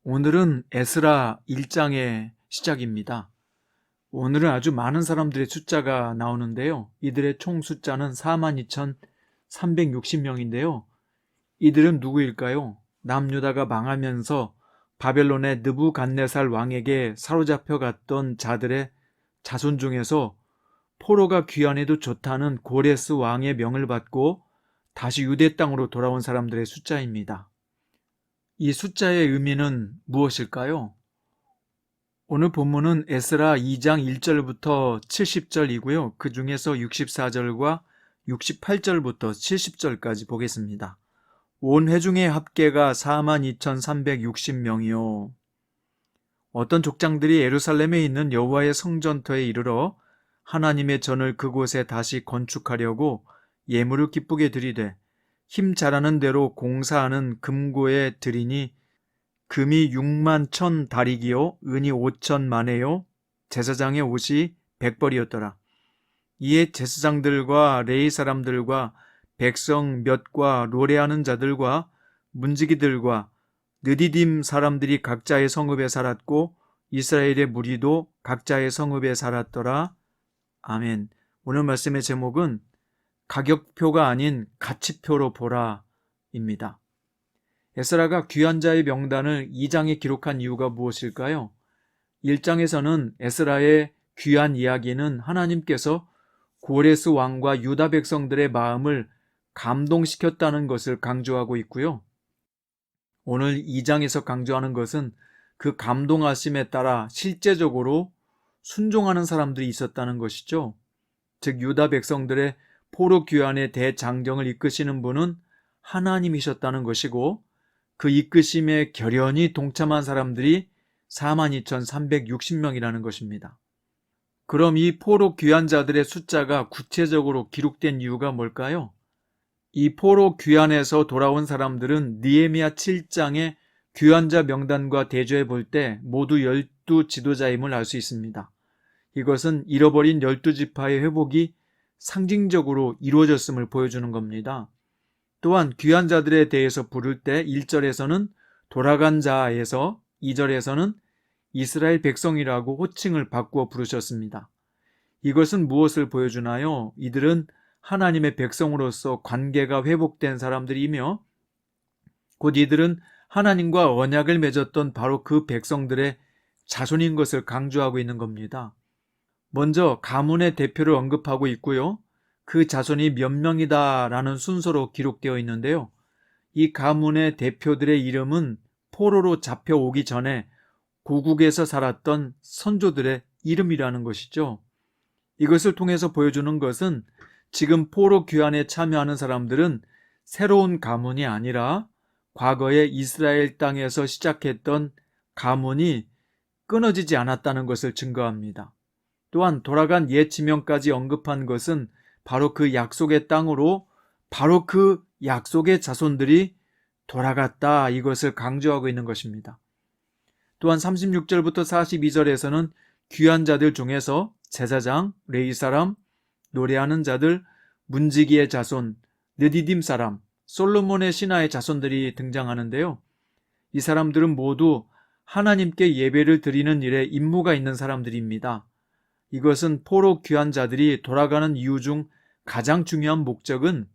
오늘은 에스라 1장의 시작입니다. 오늘은 아주 많은 사람들의 숫자가 나오는데요. 이들의 총 숫자는 42,360명인데요. 이들은 누구일까요? 남유다가 망하면서 바벨론의 느부갓네살 왕에게 사로잡혀 갔던 자들의 자손 중에서 포로가 귀환해도 좋다는 고레스 왕의 명을 받고 다시 유대 땅으로 돌아온 사람들의 숫자입니다. 이 숫자의 의미는 무엇일까요? 오늘 본문은 에스라 2장 1절부터 70절이고요. 그 중에서 64절과 68절부터 70절까지 보겠습니다. 온 회중의 합계가 42,360명이요. 어떤 족장들이 예루살렘에 있는 여호와의 성전터에 이르러 하나님의 전을 그곳에 다시 건축하려고 예물을 기쁘게 드리되 힘 잘하는 대로 공사하는 금고에 드리니 금이 6만 1,000 다리기요 은이 5천 만에요 제사장의 옷이 100벌이었더라. 이에 제사장들과 레위 사람들과 백성 몇과 노래하는 자들과 문지기들과 느디딤 사람들이 각자의 성읍에 살았고 이스라엘의 무리도 각자의 성읍에 살았더라. 아멘. 오늘 말씀의 제목은 가격표가 아닌 가치표로 보라입니다. 에스라가 귀한 자의 명단을 2장에 기록한 이유가 무엇일까요? 1장에서는 에스라의 귀한 이야기는 하나님께서 고레스 왕과 유다 백성들의 마음을 감동시켰다는 것을 강조하고 있고요. 오늘 2장에서 강조하는 것은 그 감동하심에 따라 실제적으로 순종하는 사람들이 있었다는 것이죠. 즉 유다 백성들의 포로 귀환의 대장정을 이끄시는 분은 하나님이셨다는 것이고 그 이끄심에 결연히 동참한 사람들이 42,360명이라는 것입니다. 그럼 이 포로 귀환자들의 숫자가 구체적으로 기록된 이유가 뭘까요? 이 포로 귀환에서 돌아온 사람들은 느헤미야 7장의 귀환자 명단과 대조해 볼 때 모두 12 지도자임을 알 수 있습니다. 이것은 잃어버린 12지파의 회복이 상징적으로 이루어졌음을 보여주는 겁니다. 또한 귀환자들에 대해서 부를 때 1절에서는 돌아간 자에서 2절에서는 이스라엘 백성이라고 호칭을 바꾸어 부르셨습니다. 이것은 무엇을 보여주나요? 이들은 하나님의 백성으로서 관계가 회복된 사람들이며 곧 이들은 하나님과 언약을 맺었던 바로 그 백성들의 자손인 것을 강조하고 있는 겁니다. 먼저 가문의 대표를 언급하고 있고요. 그 자손이 몇 명이다라는 순서로 기록되어 있는데요. 이 가문의 대표들의 이름은 포로로 잡혀오기 전에 고국에서 살았던 선조들의 이름이라는 것이죠. 이것을 통해서 보여주는 것은 지금 포로 귀환에 참여하는 사람들은 새로운 가문이 아니라 과거에 이스라엘 땅에서 시작했던 가문이 끊어지지 않았다는 것을 증거합니다. 또한 돌아간 옛 지명까지 언급한 것은 바로 그 약속의 땅으로 바로 그 약속의 자손들이 돌아갔다 이것을 강조하고 있는 것입니다. 또한 36절부터 42절에서는 귀한 자들 중에서 제사장, 레위 사람, 노래하는 자들, 문지기의 자손, 느디딤 사람, 솔로몬의 신하의 자손들이 등장하는데요. 이 사람들은 모두 하나님께 예배를 드리는 일에 임무가 있는 사람들입니다. 이것은 포로 귀한 자들이 돌아가는 이유 중 가장 중요한 목적은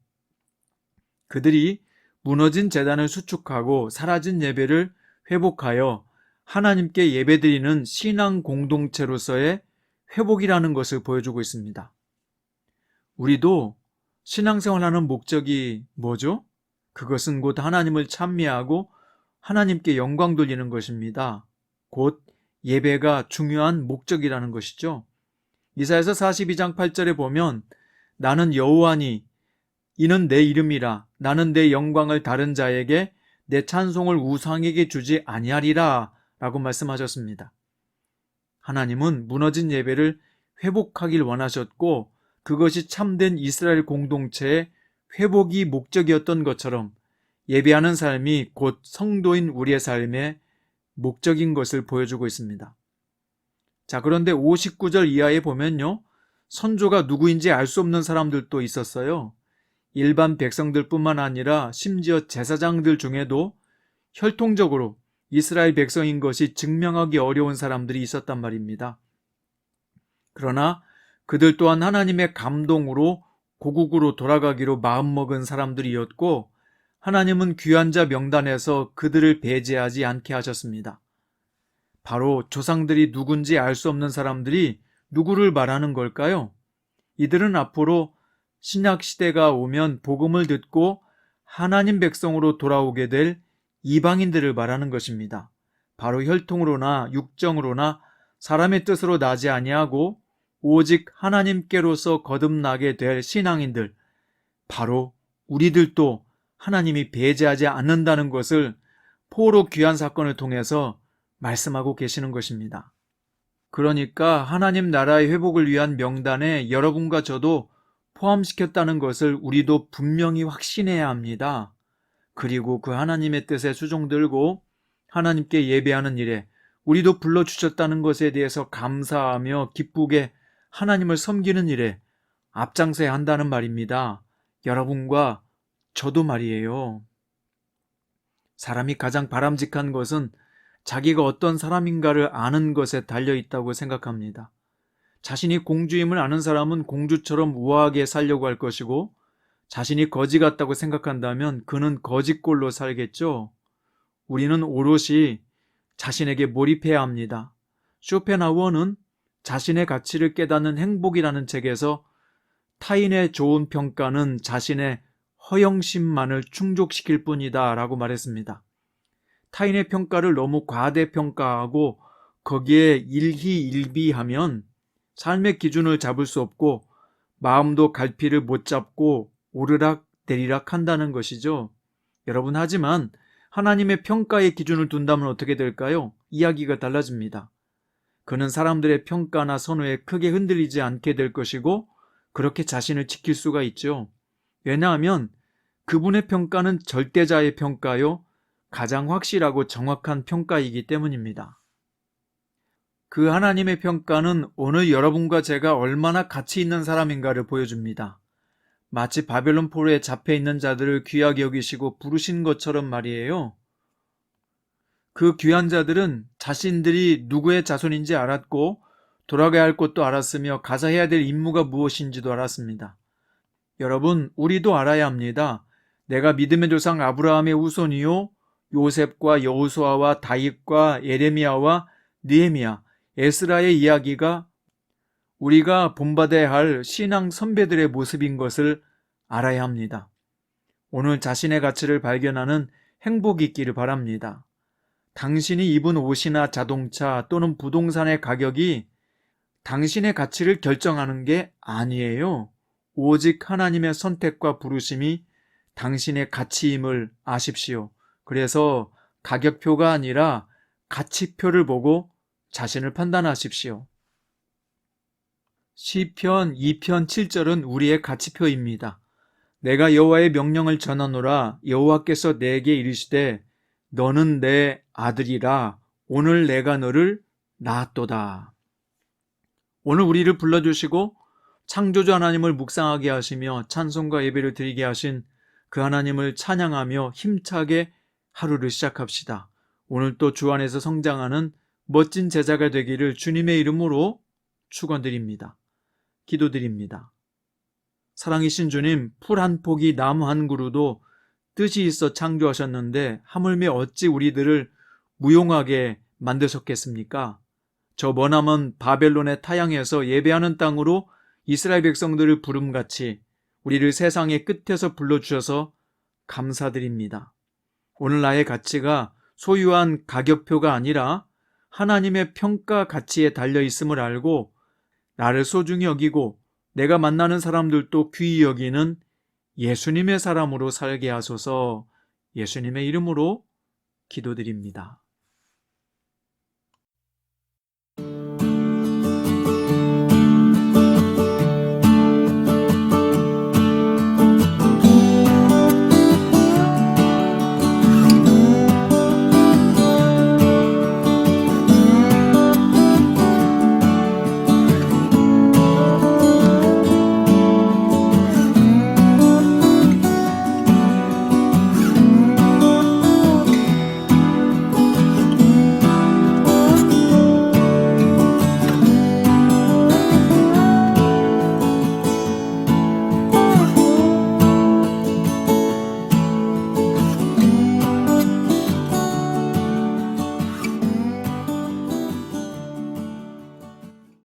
그들이 무너진 제단을 수축하고 사라진 예배를 회복하여 하나님께 예배드리는 신앙 공동체로서의 회복이라는 것을 보여주고 있습니다. 우리도 신앙생활하는 목적이 뭐죠? 그것은 곧 하나님을 찬미하고 하나님께 영광 돌리는 것입니다. 곧 예배가 중요한 목적이라는 것이죠. 이사야서 42장 8절에 보면 나는 여호와니 이는 내 이름이라 나는 내 영광을 다른 자에게 내 찬송을 우상에게 주지 아니하리라 라고 말씀하셨습니다. 하나님은 무너진 예배를 회복하길 원하셨고 그것이 참된 이스라엘 공동체의 회복이 목적이었던 것처럼 예배하는 삶이 곧 성도인 우리의 삶의 목적인 것을 보여주고 있습니다. 자, 그런데 59절 이하에 보면요, 선조가 누구인지 알 수 없는 사람들도 있었어요. 일반 백성들뿐만 아니라 심지어 제사장들 중에도 혈통적으로 이스라엘 백성인 것이 증명하기 어려운 사람들이 있었단 말입니다. 그러나 그들 또한 하나님의 감동으로 고국으로 돌아가기로 마음먹은 사람들이었고, 하나님은 귀한 자 명단에서 그들을 배제하지 않게 하셨습니다. 바로 조상들이 누군지 알 수 없는 사람들이 누구를 말하는 걸까요? 이들은 앞으로 신약 시대가 오면 복음을 듣고 하나님 백성으로 돌아오게 될 이방인들을 말하는 것입니다. 바로 혈통으로나 육정으로나 사람의 뜻으로 나지 아니하고 오직 하나님께로서 거듭나게 될 신앙인들, 바로 우리들도 하나님이 배제하지 않는다는 것을 포로 귀환 사건을 통해서 말씀하고 계시는 것입니다. 그러니까 하나님 나라의 회복을 위한 명단에 여러분과 저도 포함시켰다는 것을 우리도 분명히 확신해야 합니다. 그리고 그 하나님의 뜻에 수종 들고 하나님께 예배하는 일에 우리도 불러주셨다는 것에 대해서 감사하며 기쁘게 하나님을 섬기는 일에 앞장서야 한다는 말입니다. 여러분과 저도 말이에요. 사람이 가장 바람직한 것은 자기가 어떤 사람인가를 아는 것에 달려있다고 생각합니다. 자신이 공주임을 아는 사람은 공주처럼 우아하게 살려고 할 것이고, 자신이 거지 같다고 생각한다면 그는 거지꼴로 살겠죠. 우리는 오롯이 자신에게 몰입해야 합니다. 쇼펜하우어는 자신의 가치를 깨닫는 행복이라는 책에서 타인의 좋은 평가는 자신의 허영심만을 충족시킬 뿐이다 라고 말했습니다. 타인의 평가를 너무 과대평가하고 거기에 일희일비하면 삶의 기준을 잡을 수 없고 마음도 갈피를 못 잡고 오르락 내리락 한다는 것이죠. 여러분, 하지만 하나님의 평가의 기준을 둔다면 어떻게 될까요? 이야기가 달라집니다. 그는 사람들의 평가나 선호에 크게 흔들리지 않게 될 것이고 그렇게 자신을 지킬 수가 있죠. 왜냐하면 그분의 평가는 절대자의 평가요, 가장 확실하고 정확한 평가이기 때문입니다. 그 하나님의 평가는 오늘 여러분과 제가 얼마나 가치 있는 사람인가를 보여줍니다. 마치 바벨론 포로에 잡혀있는 자들을 귀하게 여기시고 부르신 것처럼 말이에요. 그 귀한 자들은 자신들이 누구의 자손인지 알았고 돌아가야 할 곳도 알았으며 가서 해야 될 임무가 무엇인지도 알았습니다. 여러분, 우리도 알아야 합니다. 내가 믿음의 조상 아브라함의 후손이요, 요셉과 여호수아와 다윗과 예레미야와 느헤미야, 에스라의 이야기가 우리가 본받아야 할 신앙 선배들의 모습인 것을 알아야 합니다. 오늘 자신의 가치를 발견하는 행복이 있기를 바랍니다. 당신이 입은 옷이나 자동차 또는 부동산의 가격이 당신의 가치를 결정하는 게 아니에요. 오직 하나님의 선택과 부르심이 당신의 가치임을 아십시오. 그래서 가격표가 아니라 가치표를 보고 자신을 판단하십시오. 시편 2편 7절은 우리의 가치표입니다. 내가 여호와의 명령을 전하노라. 여호와께서 내게 이르시되 너는 내 아들이라. 오늘 내가 너를 낳았도다. 오늘 우리를 불러주시고 창조주 하나님을 묵상하게 하시며 찬송과 예배를 드리게 하신 그 하나님을 찬양하며 힘차게 하루를 시작합시다. 오늘 또 주 안에서 성장하는 멋진 제자가 되기를 주님의 이름으로 축원드립니다. 기도드립니다. 사랑이신 주님, 풀 한 포기 나무 한 그루도 뜻이 있어 창조하셨는데 하물며 어찌 우리들을 무용하게 만드셨겠습니까? 저 머나먼 바벨론의 타향에서 예배하는 땅으로 이스라엘 백성들을 부름같이 우리를 세상의 끝에서 불러주셔서 감사드립니다. 오늘 나의 가치가 소유한 가격표가 아니라 하나님의 평가 가치에 달려있음을 알고 나를 소중히 여기고 내가 만나는 사람들도 귀히 여기는 예수님의 사람으로 살게 하소서. 예수님의 이름으로 기도드립니다.